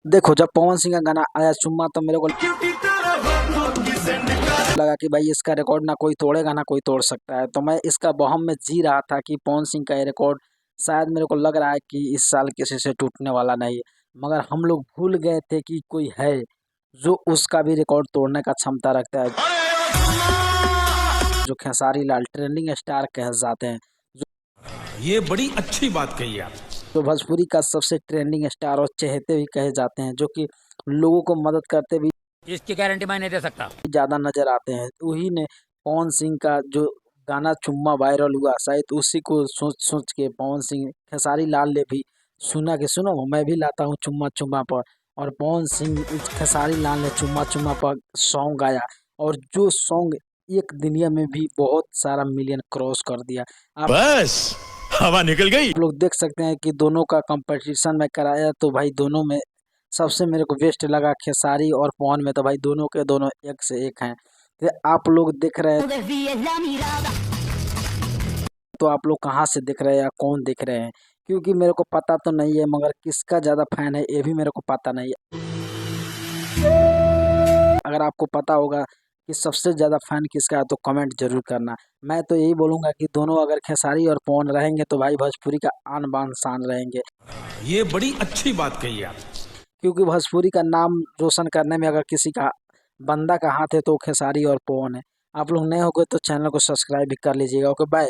देखो जब पवन सिंह का गाना आया चुम्मा तो मेरे को लगा कि भाई इसका रिकॉर्ड ना कोई तोड़ेगा ना कोई तोड़ सकता है। तो मैं इसका वहम में जी रहा था कि पवन सिंह का ये रिकॉर्ड शायद मेरे को लग रहा है कि इस साल किसी से टूटने वाला नहीं है। मगर हम लोग भूल गए थे कि कोई है जो उसका भी रिकॉर्ड तोड़ने का क्षमता रखता है, जो खेसारी लाल ट्रेंडिंग स्टार कह जाते हैं, ये बड़ी अच्छी बात कही आप। जो भोजपुरी का सबसे ट्रेंडिंग स्टार और चहेते भी कहे जाते हैं, जो कि लोगों को मदद करते भी इसकी गारंटी मैं नहीं दे सकता। ज़्यादा नजर आते हैं। वही ने पवन सिंह का जो गाना चुम्मा वायरल हुआ, शायद उसी को सोच सोच के पवन सिंह खेसारी लाल ने भी सुना कि सुनो मैं भी लाता हूँ चुम्मा चुम्मा पर, और पवन सिंह खेसारी लाल ने चुम्मा चुम्मा पर सॉन्ग गाया, और जो सॉन्ग एक दुनिया में भी बहुत सारा मिलियन क्रॉस कर दिया। आप बस हवा निकल गई। लोग देख सकते हैं कि दोनों का कंपटीशन में कराया तो भाई दोनों में सबसे मेरे को बेस्ट लगा खेसारी और पवन में, तो भाई दोनों के दोनों एक से एक हैं। तो आप लोग देख रहे हैं तो आप लोग कहाँ से देख रहे हैं या कौन देख रहे हैं, क्योंकि मेरे को पता तो नहीं है, मगर किसका ज़्यादा फैन है ये भी मेरे को पता नहीं है। अगर आपको पता होगा कि सबसे ज़्यादा फैन किसका है तो कमेंट जरूर करना। मैं तो यही बोलूँगा कि दोनों अगर खेसारी और पवन रहेंगे तो भाई भोजपुरी का आन बान शान रहेंगे, ये बड़ी अच्छी बात कही आप। क्योंकि भोजपुरी का नाम रोशन करने में अगर किसी का बंदा का हाथ है तो खेसारी और पवन है। आप लोग नए हो गए तो चैनल को सब्सक्राइब भी कर लीजिएगा। Okay bye.